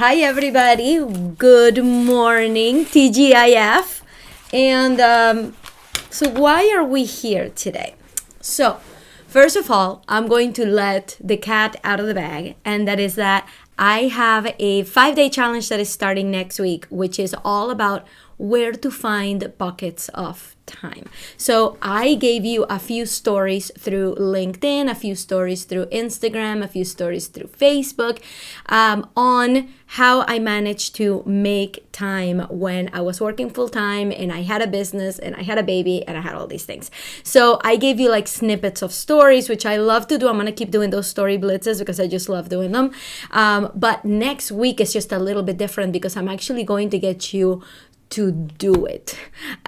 Hi everybody, good morning, TGIF. And so why are we here today? So first of all, I'm going to let the cat out of the bag, and that is that I have a 5-day challenge that is starting next week, which is all about where to find pockets of time. So I gave you a few stories through LinkedIn, a few stories through Instagram, a few stories through Facebook on how I managed to make time when I was working full time and I had a business and I had a baby and I had all these things. So I gave you like snippets of stories, which I love to do. I'm going to keep doing those story blitzes because I just love doing them. But next week is just a little bit different because I'm actually going to get you to do it.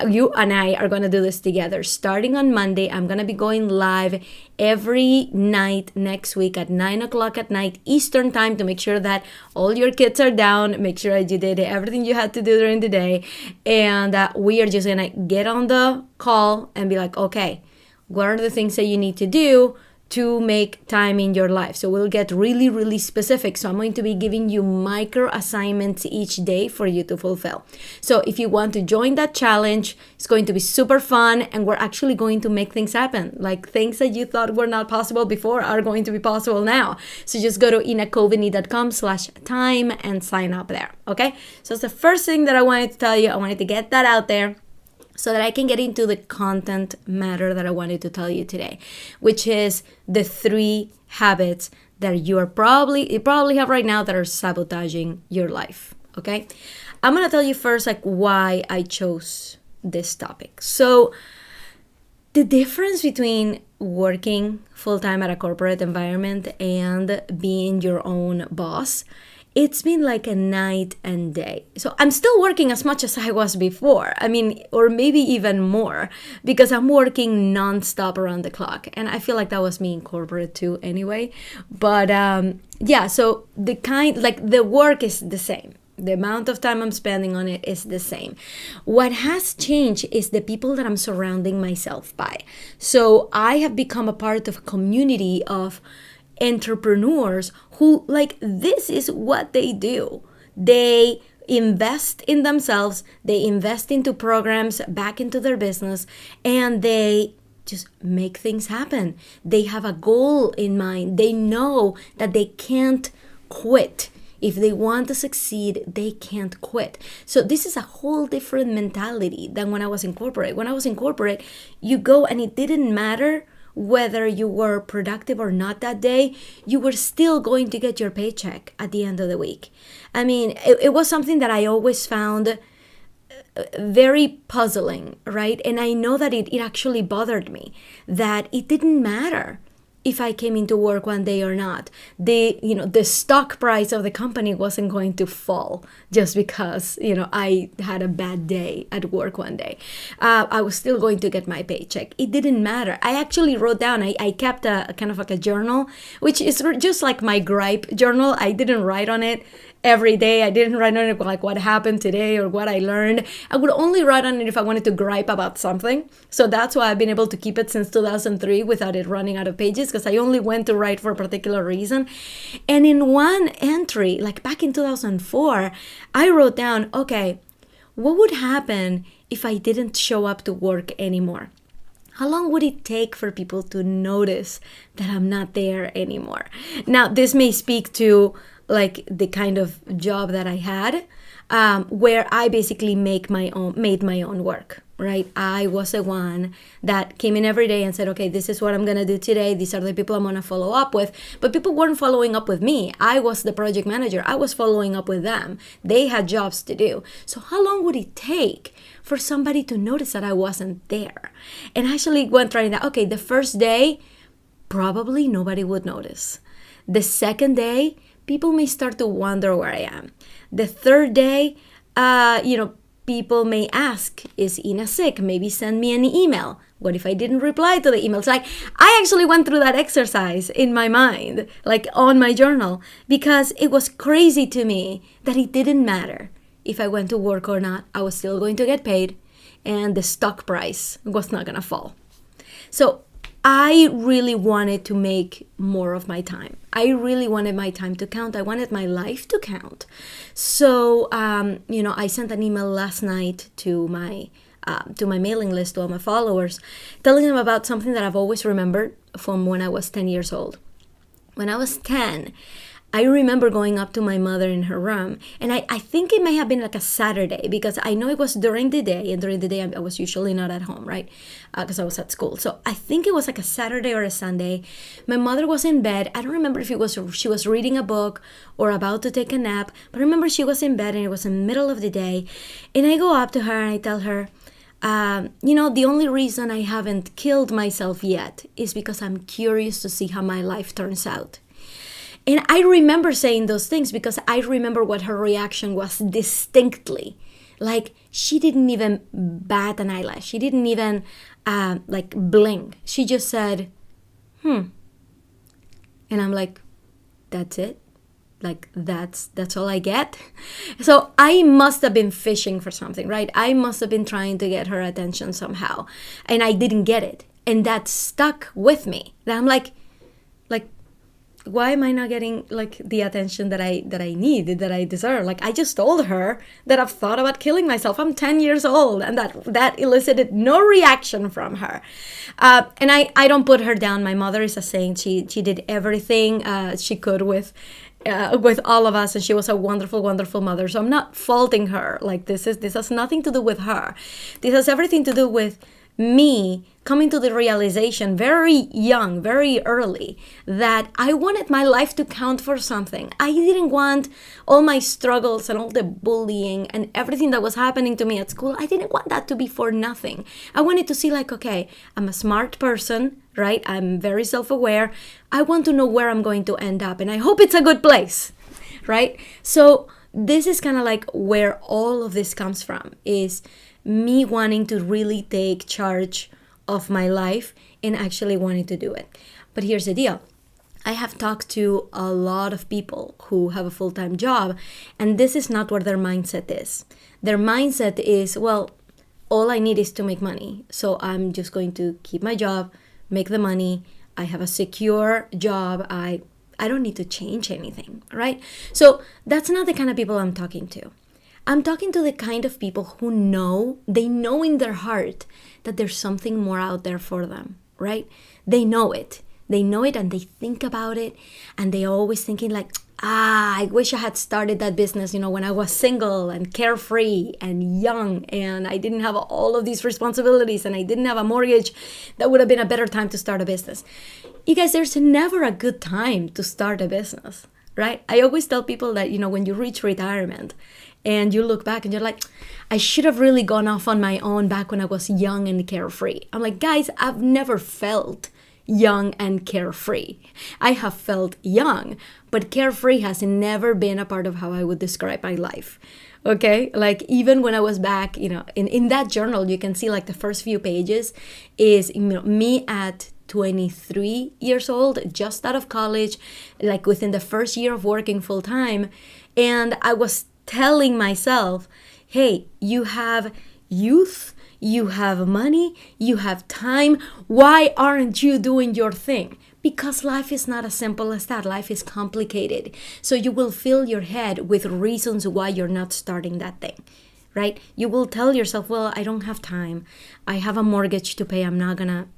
You and I are going to do this together. Starting on Monday, I'm going to be going live every night next week at 9 o'clock at night Eastern time to make sure that all your kids are down, make sure that you did everything you had to do during the day. And we are just going to get on the call and be like, okay, what are the things that you need to do to make time in your life? So we'll get really, really specific. So I'm going to be giving you micro assignments each day for you to fulfill. So if you want to join that challenge, it's going to be super fun, and we're actually going to make things happen. Like things that you thought were not possible before are going to be possible now. So just go to inacoveney.com/time and sign up there. Okay. So it's the first thing that I wanted to tell you. I wanted to get that out there so that I can get into the content matter that I wanted to tell you today, which is the 3 habits that you probably have right now that are sabotaging your life. Okay, I'm gonna tell you first like why I chose this topic. So the difference between working full-time at a corporate environment and being your own boss, it's been like a night and day. So I'm still working as much as I was before. I mean, or maybe even more, because I'm working nonstop around the clock. And I feel like that was me in corporate too anyway. But yeah, so the work is the same. The amount of time I'm spending on it is the same. What has changed is the people that I'm surrounding myself by. So I have become a part of a community of entrepreneurs who, like, this is what they do. They invest in themselves, they invest into programs back into their business, and they just make things happen. They have a goal in mind. They know that they can't quit. If they want to succeed, they can't quit. So this is a whole different mentality than when I was in corporate. When I was in corporate, you go and it didn't matter whether you were productive or not that day, you were still going to get your paycheck at the end of the week. I mean, it was something that I always found very puzzling, right? And I know that it actually bothered me, that it didn't matter if I came into work one day or not. The stock price of the company wasn't going to fall just because, I had a bad day at work one day. I was still going to get my paycheck. It didn't matter. I actually wrote down, I kept a kind of like a journal, which is just like my gripe journal. I didn't write on it every day. I didn't write on it like what happened today or what I learned. I would only write on it if I wanted to gripe about something. So that's why I've been able to keep it since 2003 without it running out of pages, because I only went to write for a particular reason. And in one entry, like back in 2004, I wrote down, okay, what would happen if I didn't show up to work anymore? How long would it take for people to notice that I'm not there anymore? Now, this may speak to like the kind of job that I had, where I basically made my own work, right? I was the one that came in every day and said, okay, this is what I'm going to do today. These are the people I'm going to follow up with. But people weren't following up with me. I was the project manager. I was following up with them. They had jobs to do. So how long would it take for somebody to notice that I wasn't there? And I actually went trying that. Okay, the first day, probably nobody would notice. The second day, people may start to wonder where I am. The third day, people may ask, is Ina sick? Maybe send me an email. What if I didn't reply to the emails? Like, I actually went through that exercise in my mind, like on my journal, because it was crazy to me that it didn't matter if I went to work or not. I was still going to get paid, and the stock price was not going to fall. So I really wanted to make more of my time. I really wanted my time to count. I wanted my life to count. So, I sent an email last night to my mailing list, to all my followers, telling them about something that I've always remembered from when I was 10 years old. When I was 10, I remember going up to my mother in her room, and I think it may have been like a Saturday, because I know it was during the day, and during the day I was usually not at home, right? Because I was at school. So I think it was like a Saturday or a Sunday. My mother was in bed. I don't remember if she was reading a book or about to take a nap, but I remember she was in bed and it was in the middle of the day. And I go up to her and I tell her, the only reason I haven't killed myself yet is because I'm curious to see how my life turns out. And I remember saying those things because I remember what her reaction was distinctly. Like, she didn't even bat an eyelash. She didn't even, blink. She just said, And I'm like, that's it? Like, that's all I get? So I must have been fishing for something, right? I must have been trying to get her attention somehow. And I didn't get it. And that stuck with me. That I'm like, why am I not getting like the attention that I need, that I deserve? Like, I just told her that I've thought about killing myself. I'm 10 years old, and that elicited no reaction from her. And I don't put her down. My mother is a saint. She did everything she could with all of us, and she was a wonderful, wonderful mother. So I'm not faulting her. Like, this has nothing to do with her. This has everything to do with me coming to the realization very young, very early, that I wanted my life to count for something. I didn't want all my struggles and all the bullying and everything that was happening to me at school. I didn't want that to be for nothing. I wanted to see like, okay, I'm a smart person, right? I'm very self-aware. I want to know where I'm going to end up, and I hope it's a good place, right? So this is kind of like where all of this comes from, is me wanting to really take charge of my life and actually wanting to do it. But here's the deal. I have talked to a lot of people who have a full-time job, and this is not what their mindset is. Their mindset is, well, all I need is to make money. So I'm just going to keep my job, make the money. I have a secure job. I don't need to change anything, right? So that's not the kind of people I'm talking to. I'm talking to the kind of people who know in their heart that there's something more out there for them, right? They know it. They know it, and they think about it, and they're always thinking like, I wish I had started that business, when I was single and carefree and young, and I didn't have all of these responsibilities, and I didn't have a mortgage. That would have been a better time to start a business. You guys, there's never a good time to start a business, right? I always tell people that, when you reach retirement and you look back and you're like, I should have really gone off on my own back when I was young and carefree. I'm like, guys, I've never felt young and carefree. I have felt young, but carefree has never been a part of how I would describe my life. Okay, like even when I was back, in that journal, you can see like the first few pages is me at 23 years old, just out of college, like within the first year of working full time. And I was telling myself, hey, you have youth, you have money, you have time. Why aren't you doing your thing? Because life is not as simple as that. Life is complicated. So you will fill your head with reasons why you're not starting that thing, right? You will tell yourself, well, I don't have time. I have a mortgage to pay. I'm not gonna,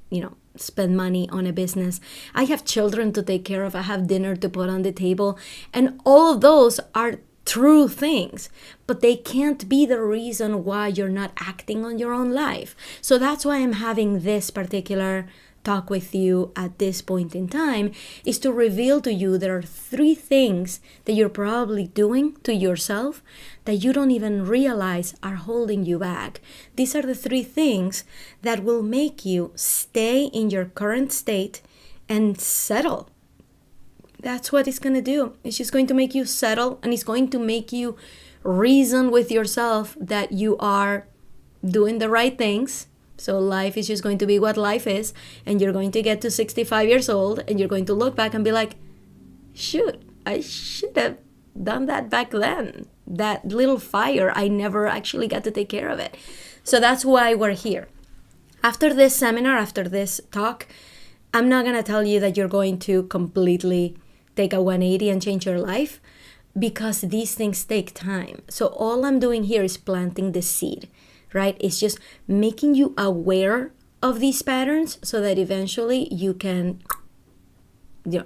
spend money on a business. I have children to take care of. I have dinner to put on the table. And all of those are true things, but they can't be the reason why you're not acting on your own life. So that's why I'm having this particular talk with you at this point in time, is to reveal to you there are 3 things that you're probably doing to yourself that you don't even realize are holding you back. These are the 3 things that will make you stay in your current state and settle. That's what it's going to do. It's just going to make you settle, and it's going to make you reason with yourself that you are doing the right things. So life is just going to be what life is, and you're going to get to 65 years old, and you're going to look back and be like, shoot, I should have done that back then. That little fire, I never actually got to take care of it. So that's why we're here. After this seminar, after this talk, I'm not going to tell you that you're going to completely take a 180 and change your life, because these things take time. So all I'm doing here is planting the seed, right? It's just making you aware of these patterns so that eventually you can,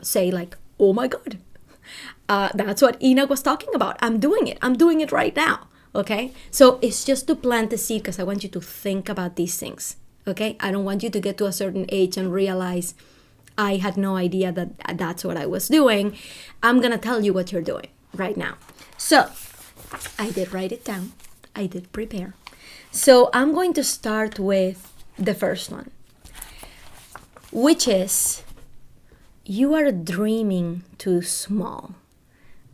say like, oh my God, that's what Enoch was talking about. I'm doing it right now. Okay. So it's just to plant the seed, because I want you to think about these things. Okay. I don't want you to get to a certain age and realize I had no idea that that's what I was doing. I'm going to tell you what you're doing right now. So I did write it down. I did prepare. So I'm going to start with the first one, which is, you are dreaming too small.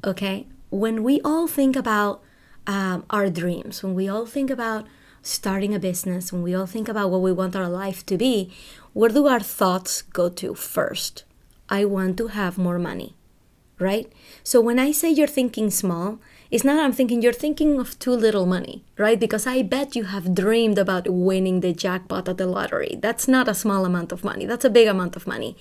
Okay? When we all think about our dreams, when we all think about starting a business, when we all think about what we want our life to be, where do our thoughts go to first? I want to have more money, right? So when I say you're thinking small, it's not I'm thinking you're thinking of too little money, right? Because I bet you have dreamed about winning the jackpot at the lottery. That's not a small amount of money. That's a big amount of money.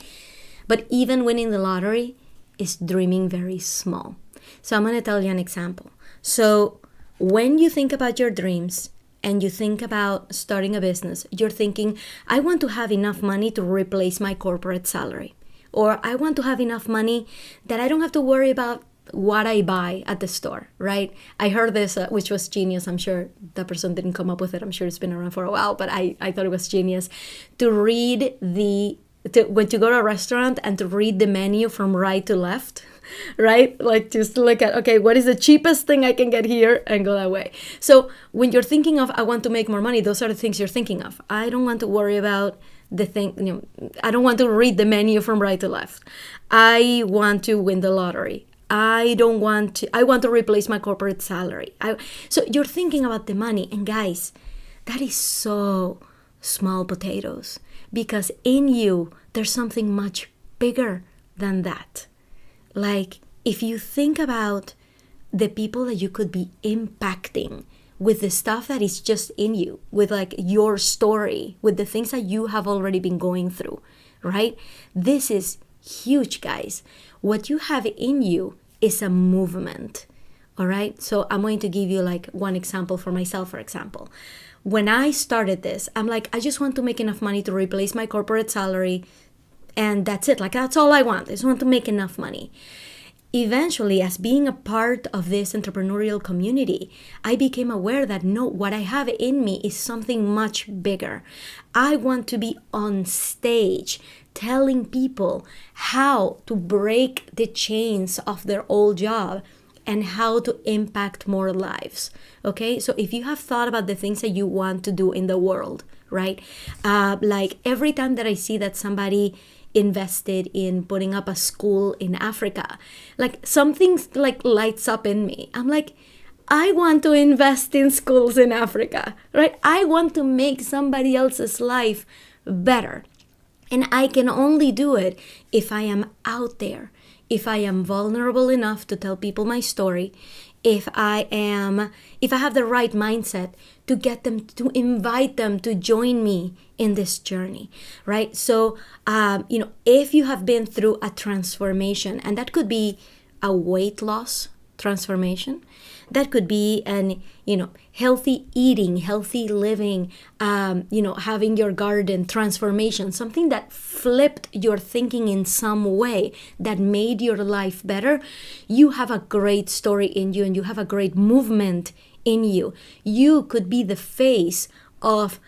But even winning the lottery is dreaming very small. So I'm going to tell you an example. So when you think about your dreams and you think about starting a business, you're thinking, I want to have enough money to replace my corporate salary. Or I want to have enough money that I don't have to worry about what I buy at the store, right? I heard this, which was genius. I'm sure the person didn't come up with it. I'm sure it's been around for a while, but I thought it was genius to read when you go to a restaurant and to read the menu from right to left, right? Like just look at, okay, what is the cheapest thing I can get here, and go that way. So when you're thinking of, I want to make more money, those are the things you're thinking of. I don't want to worry about the thing, I don't want to read the menu from right to left. I want to win the lottery. I want to replace my corporate salary. So you're thinking about the money, and guys, that is so small potatoes, because in you, there's something much bigger than that. Like, if you think about the people that you could be impacting with the stuff that is just in you, with like your story, with the things that you have already been going through, right? This is huge, guys. What you have in you is a movement, all right? So I'm going to give you like one example for myself, for example. When I started this, I'm like, I just want to make enough money to replace my corporate salary, and that's it. Like, that's all I want. I just want to make enough money. Eventually, as being a part of this entrepreneurial community, I became aware that no, what I have in me is something much bigger. I want to be on stage telling people how to break the chains of their old job and how to impact more lives. Okay, so if you have thought about the things that you want to do in the world, right? Like every time that I see that somebody invested in putting up a school in Africa, like something like lights up in me. I'm like, I want to invest in schools in Africa, right? I want to make somebody else's life better. And I can only do it if I am out there, if I am vulnerable enough to tell people my story, if I have the right mindset to get them, to invite them to join me in this journey, right? So, if you have been through a transformation, and that could be a weight loss transformation, that could be an, healthy eating, healthy living, having your garden transformation, something that flipped your thinking in some way that made your life better. You have a great story in you, and you have a great movement in you. You could be the face of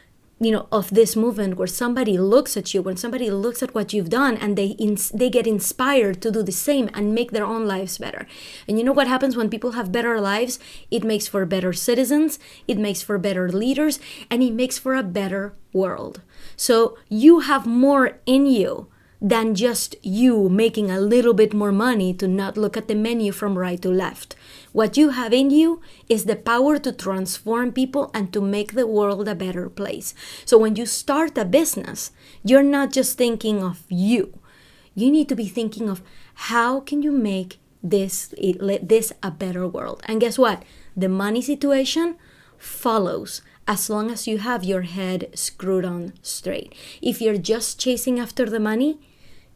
this movement, where somebody looks at you, when somebody looks at what you've done, and they get inspired to do the same and make their own lives better. And you know what happens when people have better lives? It makes for better citizens, it makes for better leaders, and it makes for a better world. So you have more in you than just you making a little bit more money to not look at the menu from right to left. What you have in you is the power to transform people and to make the world a better place. So when you start a business, you're not just thinking of you. You need to be thinking of how can you make this a better world. And guess what? The money situation follows as long as you have your head screwed on straight. If you're just chasing after the money,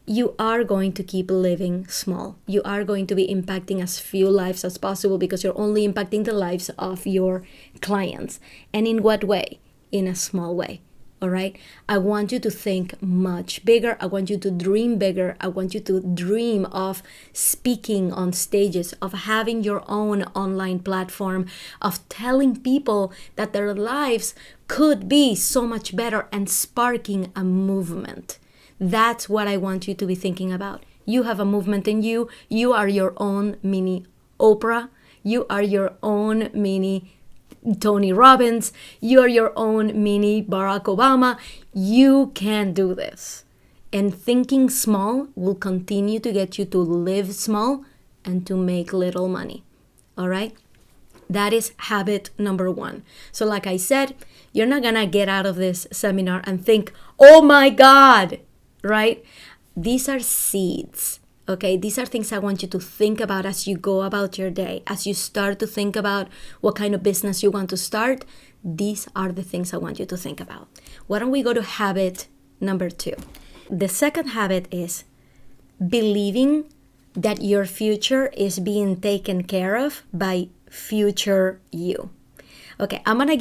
you are going to keep living small. You are going to be impacting as few lives as possible because you're only impacting the lives of your clients. And in what way? In a small way. All right. I want you to think much bigger. I want you to dream bigger. I want you to dream of speaking on stages, of having your own online platform, of telling people that their lives could be so much better and sparking a movement. That's what I want you to be thinking about. You have a movement in you. You are your own mini Oprah. You are your own mini Tony Robbins, you're your own mini Barack Obama. You can do this. And thinking small will continue to get you to live small and to make little money. All right? That is habit number 1. So like I said, you're not going to get out of this seminar and think, oh my God, right? These are seeds. Okay, these are things I want you to think about as you go about your day. As you start to think about what kind of business you want to start, these are the things I want you to think about. Why don't we go to habit number 2? The second habit is believing that your future is being taken care of by future you. Okay, I'm gonna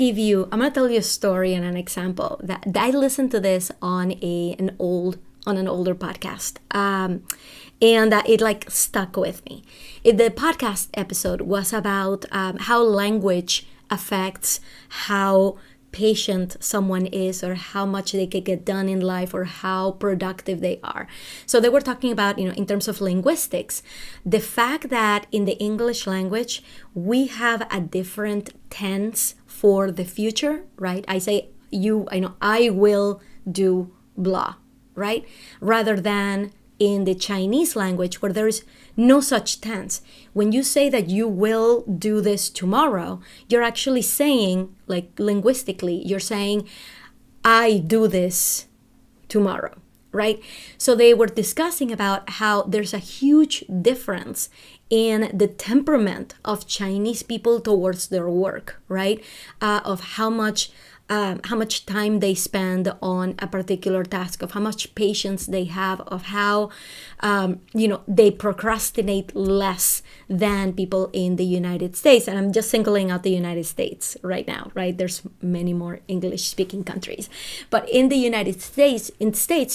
tell you a story and an example that I listened to this on an older podcast. And it like stuck with me. The podcast episode was about how language affects how patient someone is or how much they can get done in life or how productive they are. So they were talking about, in terms of linguistics, the fact that in the English language, we have a different tense for the future, right? I say I will do blah, right? Rather than in the Chinese language where there is no such tense. When you say that you will do this tomorrow, you're actually saying, like linguistically, you're saying, I do this tomorrow, right? So they were discussing about how there's a huge difference in the temperament of Chinese people towards their work, right? Of how much time they spend on a particular task, of how much patience they have, of how, they procrastinate less than people in the United States. And I'm just singling out the United States right now, right? There's many more English-speaking countries. But in the United States,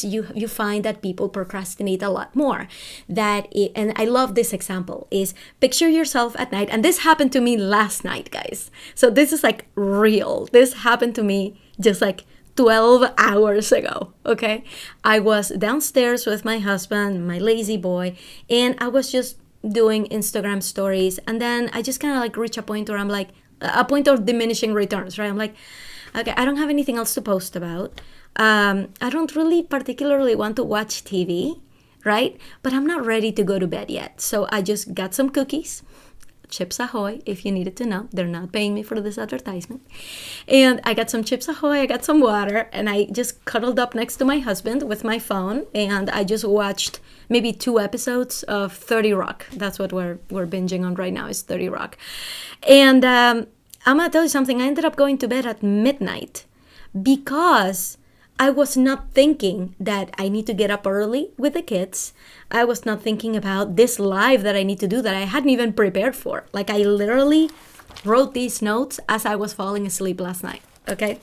you find that people procrastinate a lot more. And I love this example, is picture yourself at night. And this happened to me last night, guys. So this is like real. This happened to me just like 12 hours ago, okay? I was downstairs with my husband, my lazy boy, and I was just doing Instagram stories. And then I just kind of like reach a point where I'm like, a point of diminishing returns, right? I'm like, okay, I don't have anything else to post about. I don't really particularly want to watch TV, right? But I'm not ready to go to bed yet. So I just got some cookies. Chips Ahoy, if you needed to know. They're not paying me for this advertisement. And I got some Chips Ahoy, I got some water, and I just cuddled up next to my husband with my phone, and I just watched maybe 2 episodes of 30 Rock. That's what we're binging on right now, is 30 Rock. And I'm gonna tell you something. I ended up going to bed at midnight because I was not thinking that I need to get up early with the kids. I was not thinking about this live that I need to do that I hadn't even prepared for. Like, I literally wrote these notes as I was falling asleep last night, okay?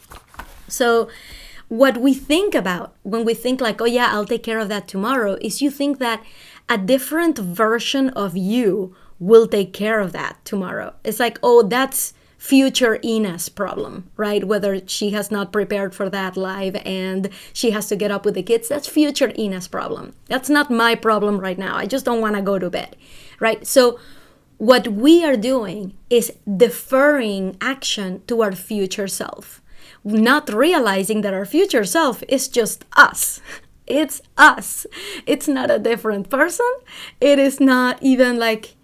So what we think about when we think like, oh yeah, I'll take care of that tomorrow, is you think that a different version of you will take care of that tomorrow. It's like, oh, that's future Ina's problem, right? Whether she has not prepared for that live and she has to get up with the kids, that's future Ina's problem. That's not my problem right now. I just don't want to go to bed, right? So what we are doing is deferring action to our future self, not realizing that our future self is just us. It's us. It's not a different person. It is not even like,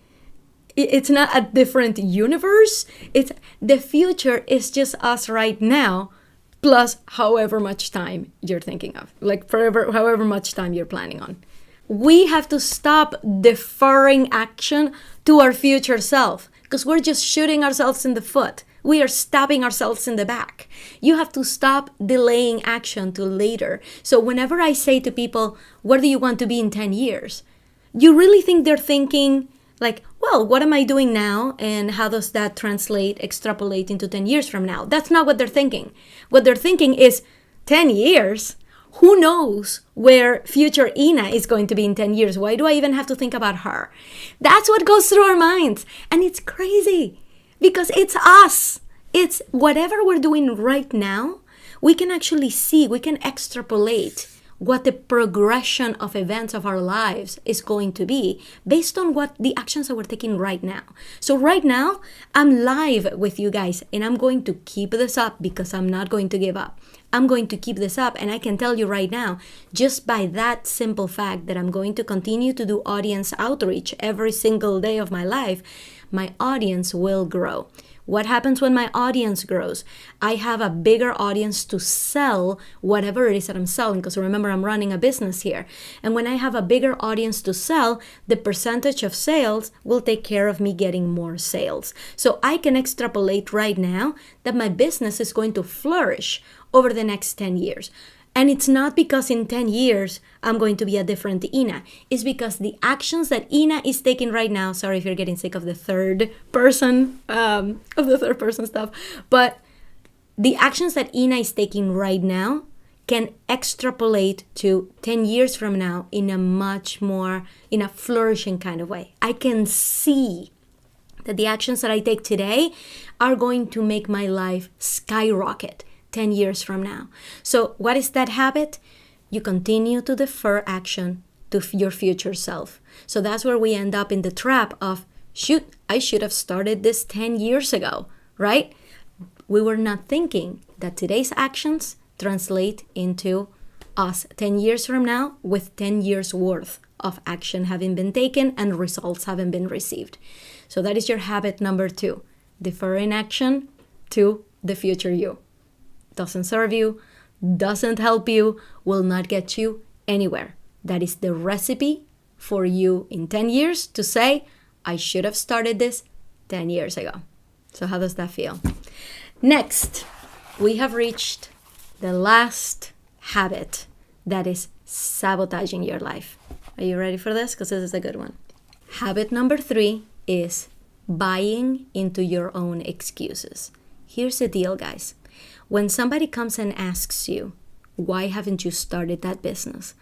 it's not a different universe. It's the future is just us right now, plus however much time you're thinking of, like forever, however much time you're planning on. We have to stop deferring action to our future self because we're just shooting ourselves in the foot. we are stabbing ourselves in the back. You have to stop delaying action to later. So whenever I say to people, where do you want to be in 10 years? You really think they're thinking like, well, what am I doing now? And how does that extrapolate into 10 years from now? That's not what they're thinking. What they're thinking is 10 years? Who knows where future Ina is going to be in 10 years? Why do I even have to think about her? That's what goes through our minds. And it's crazy because it's us. It's whatever we're doing right now. We can actually see, we can extrapolate what the progression of events of our lives is going to be based on what the actions that we're taking right now. So right now, I'm live with you guys and I'm going to keep this up because I'm not going to give up. I'm going to keep this up, and I can tell you right now, just by that simple fact that I'm going to continue to do audience outreach every single day of my life, my audience will grow. What happens when my audience grows? I have a bigger audience to sell whatever it is that I'm selling, because remember, I'm running a business here. And when I have a bigger audience to sell, the percentage of sales will take care of me getting more sales. So I can extrapolate right now that my business is going to flourish over the next 10 years. And it's not because in 10 years, I'm going to be a different Ina. It's because the actions that Ina is taking right now, sorry if you're getting sick of the third person stuff, but the actions that Ina is taking right now can extrapolate to 10 years from now in a flourishing kind of way. I can see that the actions that I take today are going to make my life skyrocket 10 years from now. So what is that habit? You continue to defer action to your future self. So that's where we end up in the trap of, shoot, I should have started this 10 years ago, right? We were not thinking that today's actions translate into us 10 years from now with 10 years worth of action having been taken and results having been received. So that is your habit number 2, deferring action to the future you. Doesn't serve you, doesn't help you, will not get you anywhere. That is the recipe for you in 10 years to say, I should have started this 10 years ago. So how does that feel? Next, we have reached the last habit that is sabotaging your life. Are you ready for this? Because this is a good one. Habit number 3 is buying into your own excuses. Here's the deal, guys. When somebody comes and asks you, why haven't you started that business?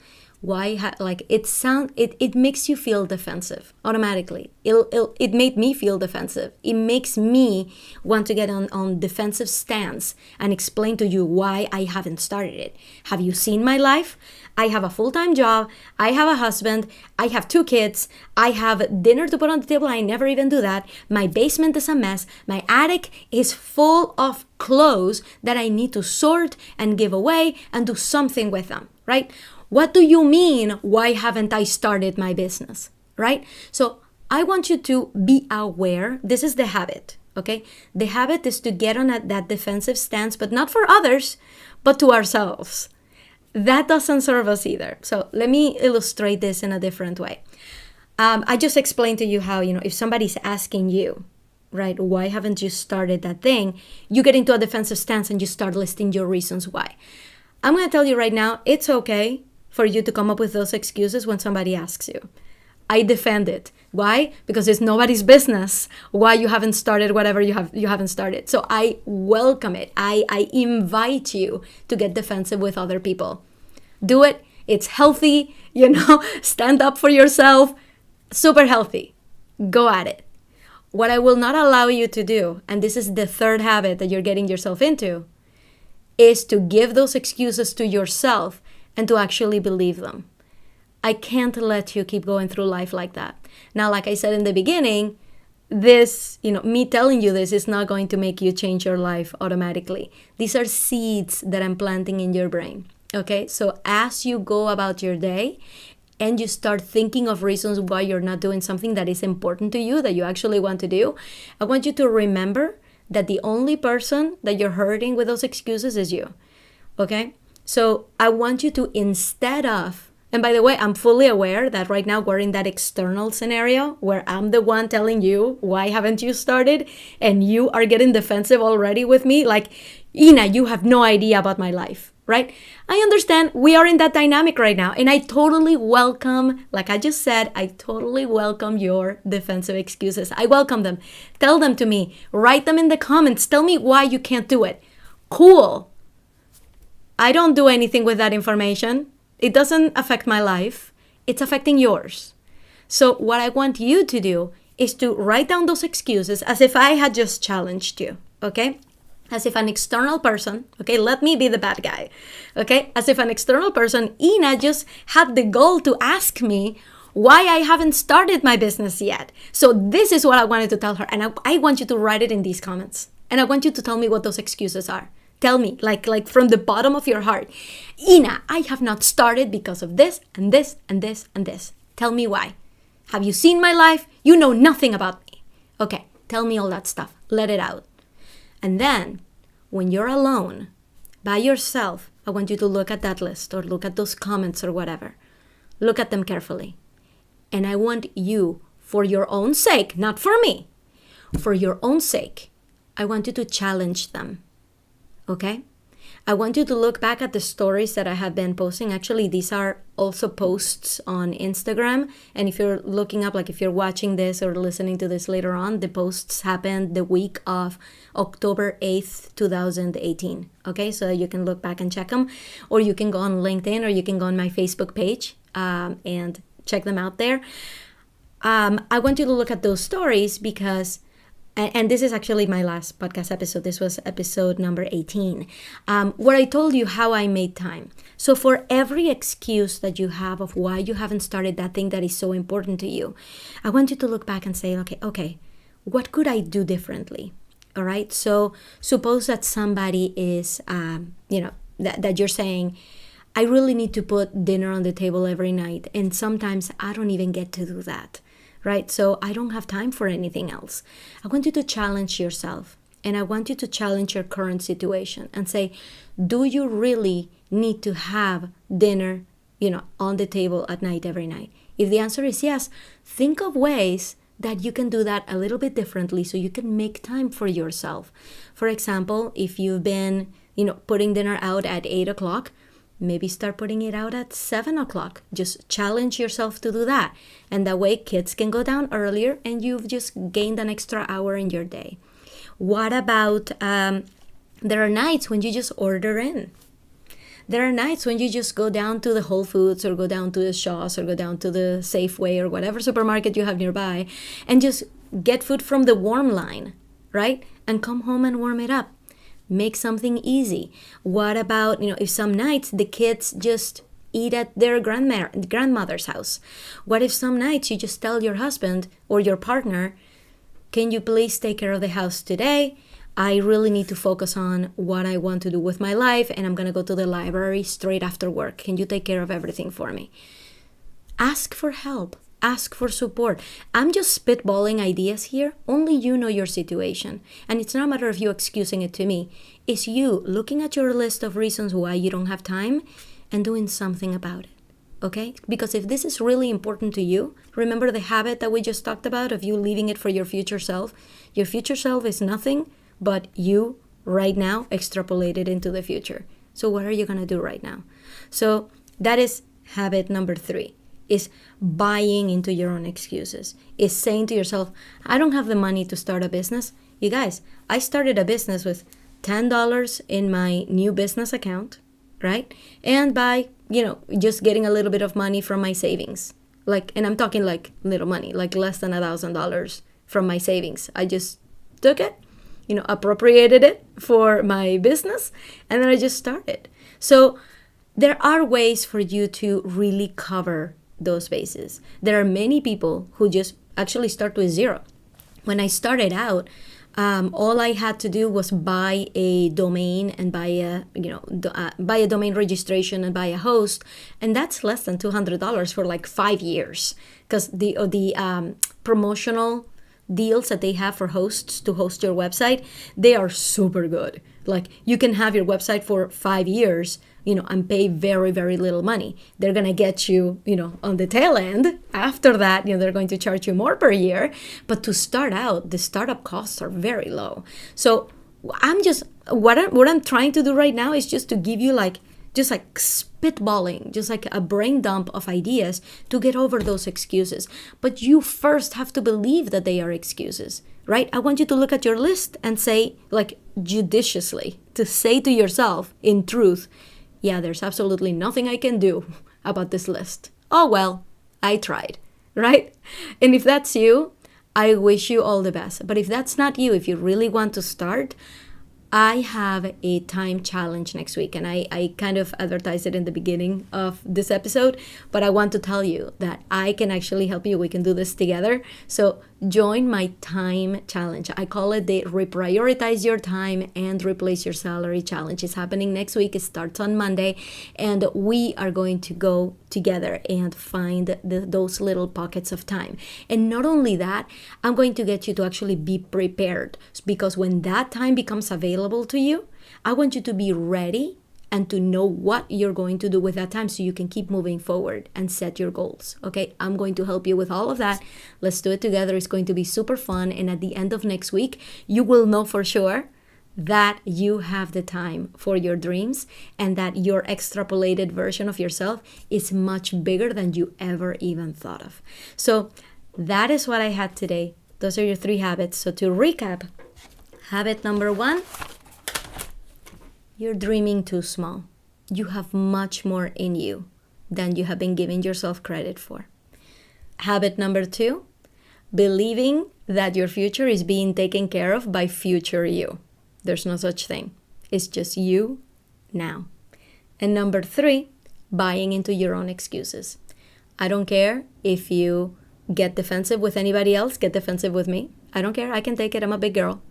It makes you feel defensive automatically. It made me feel defensive. It makes me want to get on defensive stance and explain to you why I haven't started it. Have you seen my life? I have a full-time job. I have a husband. I have 2 kids. I have dinner to put on the table. I never even do that. My basement is a mess. My attic is full of clothes that I need to sort and give away and do something with them, right? What do you mean, why haven't I started my business, right? So I want you to be aware. This is the habit, okay? The habit is to get on that defensive stance, but not for others, but to ourselves. That doesn't serve us either. So let me illustrate this in a different way. I just explained to you how, if somebody's asking you, right, why haven't you started that thing? You get into a defensive stance and you start listing your reasons why. I'm going to tell you right now, it's okay for you to come up with those excuses when somebody asks you. I defend it. Why? Because it's nobody's business why you haven't started whatever you haven't started. So I welcome it. I invite you to get defensive with other people. Do it. It's healthy, stand up for yourself. Super healthy. Go at it. What I will not allow you to do, and this is the third habit that you're getting yourself into, is to give those excuses to yourself and to actually believe them. I can't let you keep going through life like that. Now, like I said in the beginning, this, me telling you this is not going to make you change your life automatically. These are seeds that I'm planting in your brain, okay? So as you go about your day and you start thinking of reasons why you're not doing something that is important to you, that you actually want to do, I want you to remember that the only person that you're hurting with those excuses is you, okay? So I want you to, instead of, And by the way, I'm fully aware that right now we're in that external scenario where I'm the one telling you, why haven't you started? And you are getting defensive already with me. Like, Ina, you have no idea about my life, right? I understand we are in that dynamic right now. And I totally welcome, like I just said, I totally welcome your defensive excuses. I welcome them. Tell them to me. Write them in the comments. Tell me why you can't do it. Cool. I don't do anything with that information. It doesn't affect my life. It's affecting yours. So what I want you to do is to write down those excuses as if I had just challenged you, okay? As if an external person, okay, let me be the bad guy, okay? As if an external person, Ina, just had the goal to ask me why I haven't started my business yet. So this is what I wanted to tell her. And I want you to write it in these comments. And I want you to tell me what those excuses are. Tell me, like from the bottom of your heart, Ina, I have not started because of this and this and this and this. Tell me why. Have you seen my life? You know nothing about me. Okay, tell me all that stuff. Let it out. And then when you're alone by yourself, I want you to look at that list or look at those comments or whatever. Look at them carefully. And I want you, for your own sake, not for me, for your own sake, I want you to challenge them. Okay? I want you to look back at the stories that I have been posting. Actually, these are also posts on Instagram. And if you're looking up, like if you're watching this or listening to this later on, the posts happened the week of October 8th, 2018. Okay? So you can look back and check them. Or you can go on LinkedIn or you can go on my Facebook page and check them out there. I want you to look at those stories because and this is actually my last podcast episode. This was episode number 18, where I told you how I made time. So for every excuse that you have of why you haven't started that thing that is so important to you, I want you to look back and say, okay, what could I do differently? All right. So suppose that somebody is, that you're saying, I really need to put dinner on the table every night. And sometimes I don't even get to do that. Right? So I don't have time for anything else. I want you to challenge yourself and I want you to challenge your current situation and say, do you really need to have dinner, on the table at night every night? If the answer is yes, think of ways that you can do that a little bit differently so you can make time for yourself. For example, if you've been, putting dinner out at 8 o'clock, maybe start putting it out at 7 o'clock. Just challenge yourself to do that. And that way kids can go down earlier and you've just gained an extra hour in your day. What about, there are nights when you just order in. There are nights when you just go down to the Whole Foods or go down to the Shaw's or go down to the Safeway or whatever supermarket you have nearby and just get food from the warm line, right? And come home and warm it up. Make something easy. What about, if some nights the kids just eat at their grandmother's house? What if some nights you just tell your husband or your partner, can you please take care of the house today? I really need to focus on what I want to do with my life and I'm going to go to the library straight after work. Can you take care of everything for me? Ask for help. Ask for support. I'm just spitballing ideas here. Only you know your situation. And it's not a matter of you excusing it to me. It's you looking at your list of reasons why you don't have time and doing something about it. Okay? Because if this is really important to you, remember the habit that we just talked about of you leaving it for your future self? Your future self is nothing but you right now extrapolated into the future. So what are you going to do right now? So that is habit number 3. Is buying into your own excuses. Is saying to yourself, I don't have the money to start a business. You guys, I started a business with $10 in my new business account, right? And by, just getting a little bit of money from my savings. And I'm talking like little money, like less than $1,000 from my savings. I just took it, appropriated it for my business, and then I just started. So there are ways for you to really cover those bases. There are many people who just actually start with zero. When I started out, all I had to do was buy a domain and buy a domain registration and buy a host, and that's less than $200 for like 5 years. Because the promotional deals that they have for hosts to host your website, they are super good. Like you can have your website for 5 years and pay very, very little money. They're going to get you, on the tail end. After that, they're going to charge you more per year. But to start out, the startup costs are very low. So what I'm trying to do right now is just to give you just like spitballing, just like a brain dump of ideas to get over those excuses. But you first have to believe that they are excuses, right? I want you to look at your list and say, like, judiciously, to say to yourself, in truth, yeah, there's absolutely nothing I can do about this list. Oh, well, I tried, right? And if that's you, I wish you all the best. But if that's not you, if you really want to start, I have a time challenge next week, and I kind of advertised it in the beginning of this episode, but I want to tell you that I can actually help you. We can do this together. So join my time challenge. I call it the Reprioritize Your Time and Replace Your Salary Challenge. It's happening next week. It starts on Monday, and we are going to go together and find those little pockets of time. And not only that, I'm going to get you to actually be prepared, because when that time becomes available to you, I want you to be ready and to know what you're going to do with that time so you can keep moving forward and set your goals. Okay, I'm going to help you with all of that. Let's do it together. It's going to be super fun. And at the end of next week, you will know for sure that you have the time for your dreams and that your extrapolated version of yourself is much bigger than you ever even thought of. So that is what I had today. Those are your 3 habits. So to recap, habit number 1, you're dreaming too small. You have much more in you than you have been giving yourself credit for. Habit number 2, believing that your future is being taken care of by future you. There's no such thing. It's just you now. And number 3, buying into your own excuses. I don't care if you get defensive with anybody else, get defensive with me. I don't care. I can take it. I'm a big girl.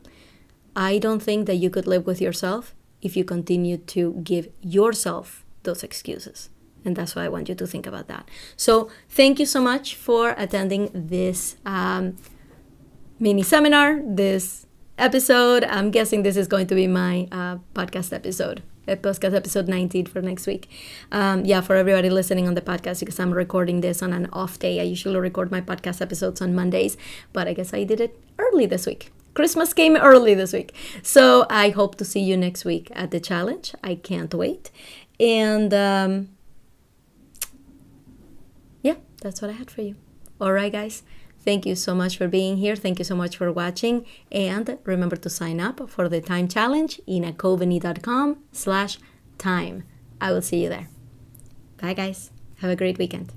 I don't think that you could live with yourself if you continue to give yourself those excuses. And that's why I want you to think about that. So thank you so much for attending this mini seminar, this episode. I'm guessing this is going to be my podcast episode 19 for next week. For everybody listening on the podcast, because I'm recording this on an off day. I usually record my podcast episodes on Mondays, but I guess I did it early this week. Christmas came early this week. So I hope to see you next week at the challenge. I can't wait. And that's what I had for you. All right, guys. Thank you so much for being here. Thank you so much for watching. And remember to sign up for the time challenge in coveney.com/time. I will see you there. Bye, guys. Have a great weekend.